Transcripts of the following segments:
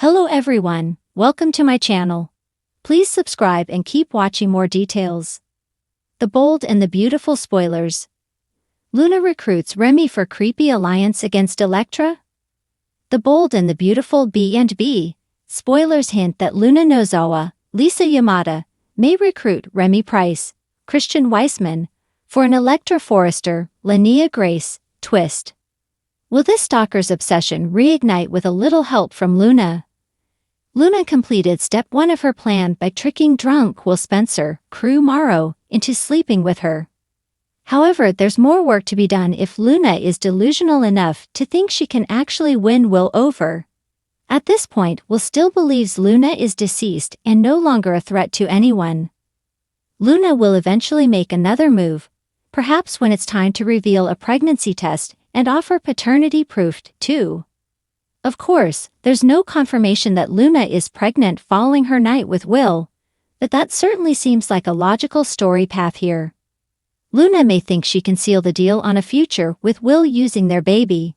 Hello everyone, welcome to my channel. Please subscribe and keep watching more details. The Bold and the Beautiful spoilers. Luna recruits Remy for creepy alliance against Electra? The Bold and the Beautiful B&B. Spoilers hint that Luna Nozawa, Lisa Yamada, may recruit Remy Price, Christian Weissman, for an Electra Forrester, Linnea Grace, twist. Will this stalker's obsession reignite with a little help from Luna? Luna completed step 1 of her plan by tricking drunk Will Spencer, Crew Morrow, into sleeping with her. However, there's more work to be done if Luna is delusional enough to think she can actually win Will over. At this point, Will still believes Luna is deceased and no longer a threat to anyone. Luna will eventually make another move, perhaps when it's time to reveal a pregnancy test and offer paternity proof too. Of course, there's no confirmation that Luna is pregnant following her night with Will, but that certainly seems like a logical story path here. Luna may think she can seal the deal on a future with Will using their baby.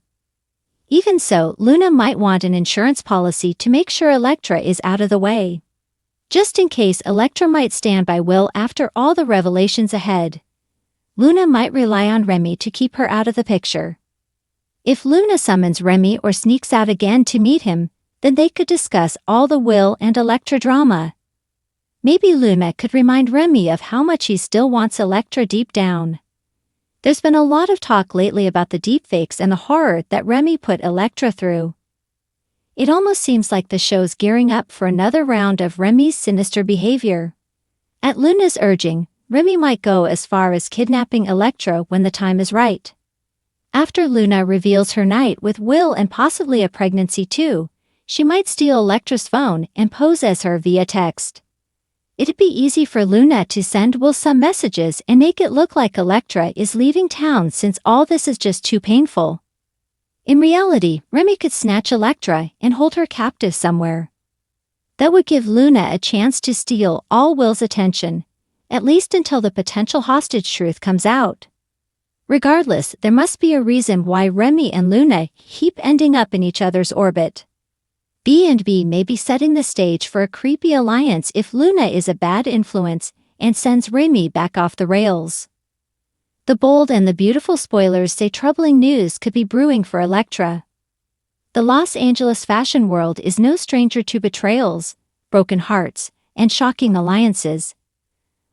Even so, Luna might want an insurance policy to make sure Electra is out of the way. Just in case Electra might stand by Will after all the revelations ahead. Luna might rely on Remy to keep her out of the picture. If Luna summons Remy or sneaks out again to meet him, then they could discuss all the Will and Electra drama. Maybe Luna could remind Remy of how much he still wants Electra deep down. There's been a lot of talk lately about the deepfakes and the horror that Remy put Electra through. It almost seems like the show's gearing up for another round of Remy's sinister behavior. At Luna's urging, Remy might go as far as kidnapping Electra when the time is right. After Luna reveals her night with Will and possibly a pregnancy too, she might steal Electra's phone and pose as her via text. It'd be easy for Luna to send Will some messages and make it look like Electra is leaving town since all this is just too painful. In reality, Remy could snatch Electra and hold her captive somewhere. That would give Luna a chance to steal all Will's attention, at least until the potential hostage truth comes out. Regardless, there must be a reason why Remy and Luna keep ending up in each other's orbit. B&B may be setting the stage for a creepy alliance if Luna is a bad influence and sends Remy back off the rails. The Bold and the Beautiful spoilers say troubling news could be brewing for Electra. The Los Angeles fashion world is no stranger to betrayals, broken hearts, and shocking alliances.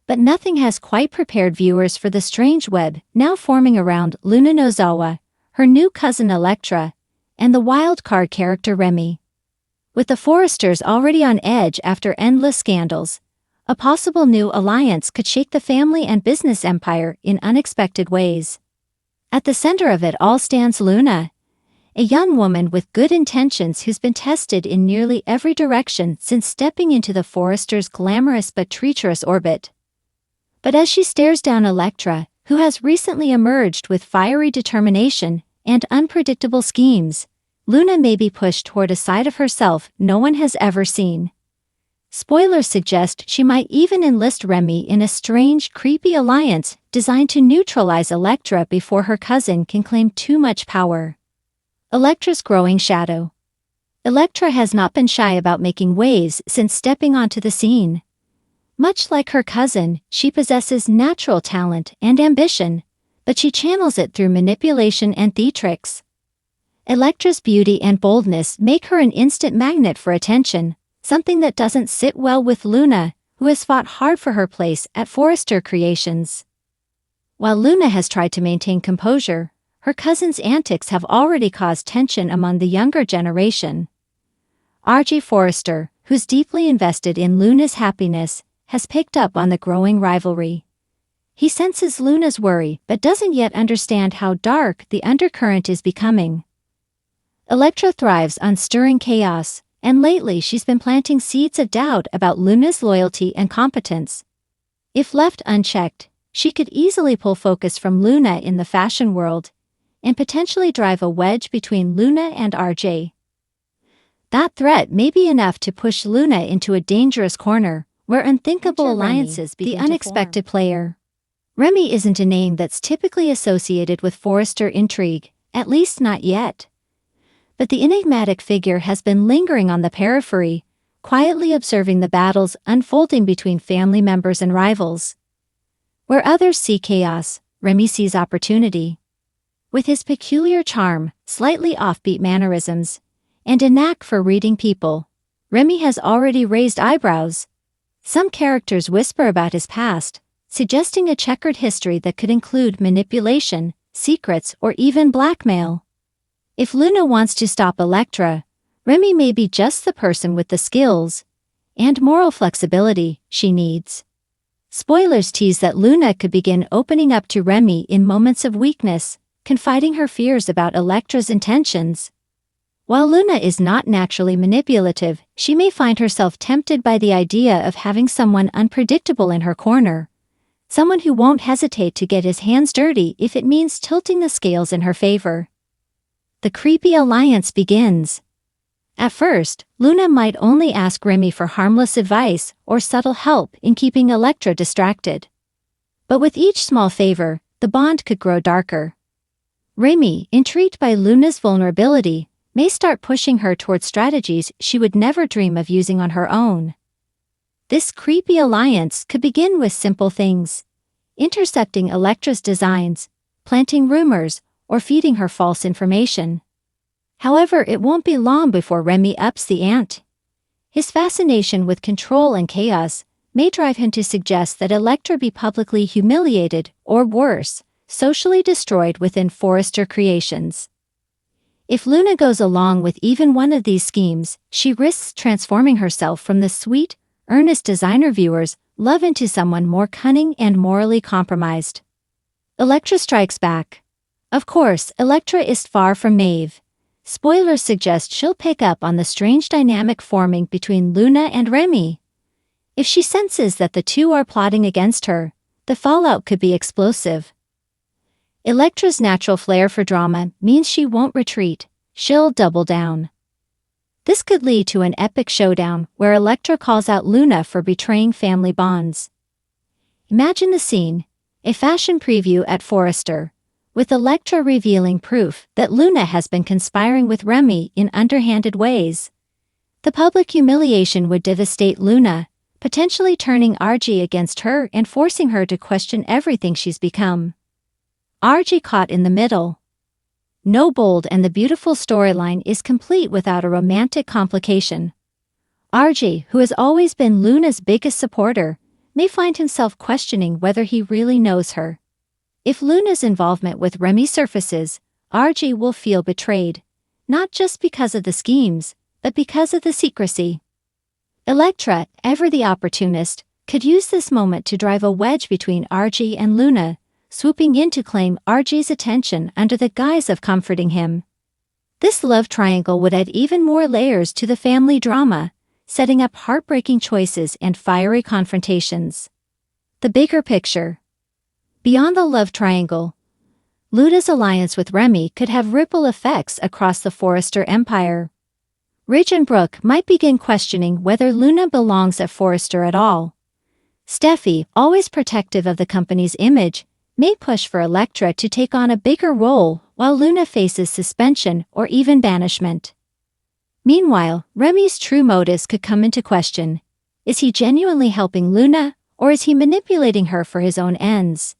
But nothing has quite prepared viewers for the strange web now forming around Luna Nozawa, her new cousin Electra, and the wild card character Remy. With the Forresters already on edge after endless scandals, a possible new alliance could shake the family and business empire in unexpected ways. At the center of it all stands Luna, a young woman with good intentions who's been tested in nearly every direction since stepping into the Forresters' glamorous but treacherous orbit. But as she stares down Electra, who has recently emerged with fiery determination and unpredictable schemes, Luna may be pushed toward a side of herself no one has ever seen. Spoilers suggest she might even enlist Remy in a strange, creepy alliance designed to neutralize Electra before her cousin can claim too much power. Electra's growing shadow. Electra has not been shy about making waves since stepping onto the scene. Much like her cousin, she possesses natural talent and ambition, but she channels it through manipulation and theatrics. Electra's beauty and boldness make her an instant magnet for attention, something that doesn't sit well with Luna, who has fought hard for her place at Forrester Creations. While Luna has tried to maintain composure, her cousin's antics have already caused tension among the younger generation. R.J. Forrester, who's deeply invested in Luna's happiness, has picked up on the growing rivalry. He senses Luna's worry but doesn't yet understand how dark the undercurrent is becoming. Electra thrives on stirring chaos, and lately she's been planting seeds of doubt about Luna's loyalty and competence. If left unchecked, she could easily pull focus from Luna in the fashion world, and potentially drive a wedge between Luna and RJ. That threat may be enough to push Luna into a dangerous corner, where unthinkable alliances begin to form. The unexpected player. Remy isn't a name that's typically associated with Forrester intrigue, at least not yet. but the enigmatic figure has been lingering on the periphery, quietly observing the battles unfolding between family members and rivals. Where others see chaos, Remy sees opportunity. With his peculiar charm, slightly offbeat mannerisms, and a knack for reading people, Remy has already raised eyebrows. Some characters whisper about his past, suggesting a checkered history that could include manipulation, secrets, or even blackmail. If Luna wants to stop Electra, Remy may be just the person with the skills and moral flexibility she needs. Spoilers tease that Luna could begin opening up to Remy in moments of weakness, confiding her fears about Electra's intentions. While Luna is not naturally manipulative, she may find herself tempted by the idea of having someone unpredictable in her corner. Someone who won't hesitate to get his hands dirty if it means tilting the scales in her favor. The creepy alliance begins. At first, Luna might only ask Remy for harmless advice or subtle help in keeping Electra distracted. But with each small favor, the bond could grow darker. Remy, intrigued by Luna's vulnerability, may start pushing her toward strategies she would never dream of using on her own. This creepy alliance could begin with simple things: intercepting Electra's designs, planting rumors, or feeding her false information. However, it won't be long before Remy ups the ante. His fascination with control and chaos may drive him to suggest that Electra be publicly humiliated, or worse, socially destroyed within Forrester Creations. If Luna goes along with even one of these schemes, she risks transforming herself from the sweet, earnest designer viewers love into someone more cunning and morally compromised. Electra strikes back. Of course, Electra is far from naive. Spoilers suggest she'll pick up on the strange dynamic forming between Luna and Remy. If she senses that the two are plotting against her, the fallout could be explosive. Electra's natural flair for drama means she won't retreat, she'll double down. This could lead to an epic showdown where Electra calls out Luna for betraying family bonds. Imagine the scene: a fashion preview at Forrester, with Electra revealing proof that Luna has been conspiring with Remy in underhanded ways. The public humiliation would devastate Luna, potentially turning RG against her and forcing her to question everything she's become. RG caught in the middle. No bold and the beautiful storyline is complete without a romantic complication. RG, who has always been Luna's biggest supporter, may find himself questioning whether he really knows her. If Luna's involvement with Remy surfaces, RG will feel betrayed, not just because of the schemes, but because of the secrecy. Electra, ever the opportunist, could use this moment to drive a wedge between RG and Luna, swooping in to claim RG's attention under the guise of comforting him. This love triangle would add even more layers to the family drama, setting up heartbreaking choices and fiery confrontations. The bigger picture. Beyond the love triangle, Luna's alliance with Remy could have ripple effects across the Forrester empire. Ridge and Brooke might begin questioning whether Luna belongs at Forrester at all. Steffi, always protective of the company's image, may push for Electra to take on a bigger role while Luna faces suspension or even banishment. Meanwhile, Remy's true motives could come into question. Is he genuinely helping Luna, or is he manipulating her for his own ends?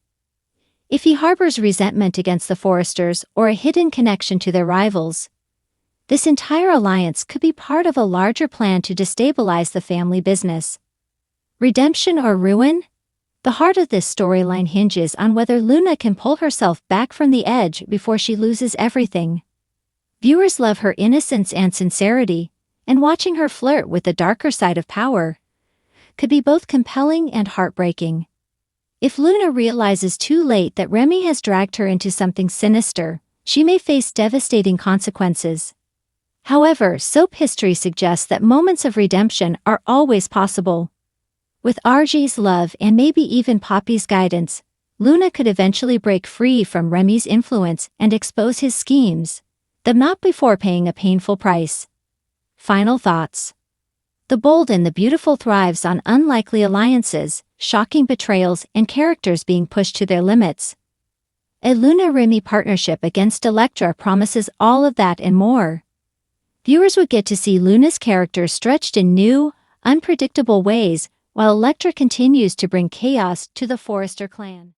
If he harbors resentment against the Forresters or a hidden connection to their rivals, this entire alliance could be part of a larger plan to destabilize the family business. Redemption or ruin? The heart of this storyline hinges on whether Luna can pull herself back from the edge before she loses everything. Viewers love her innocence and sincerity, and watching her flirt with the darker side of power could be both compelling and heartbreaking. If Luna realizes too late that Remy has dragged her into something sinister, she may face devastating consequences. However, soap history suggests that moments of redemption are always possible. With RG's love and maybe even Poppy's guidance, Luna could eventually break free from Remy's influence and expose his schemes, though not before paying a painful price. Final thoughts. The Bold and the Beautiful thrives on unlikely alliances, shocking betrayals, and characters being pushed to their limits. A Luna-Remy partnership against Electra promises all of that and more. Viewers would get to see Luna's character stretched in new, unpredictable ways, while Electra continues to bring chaos to the Forrester clan.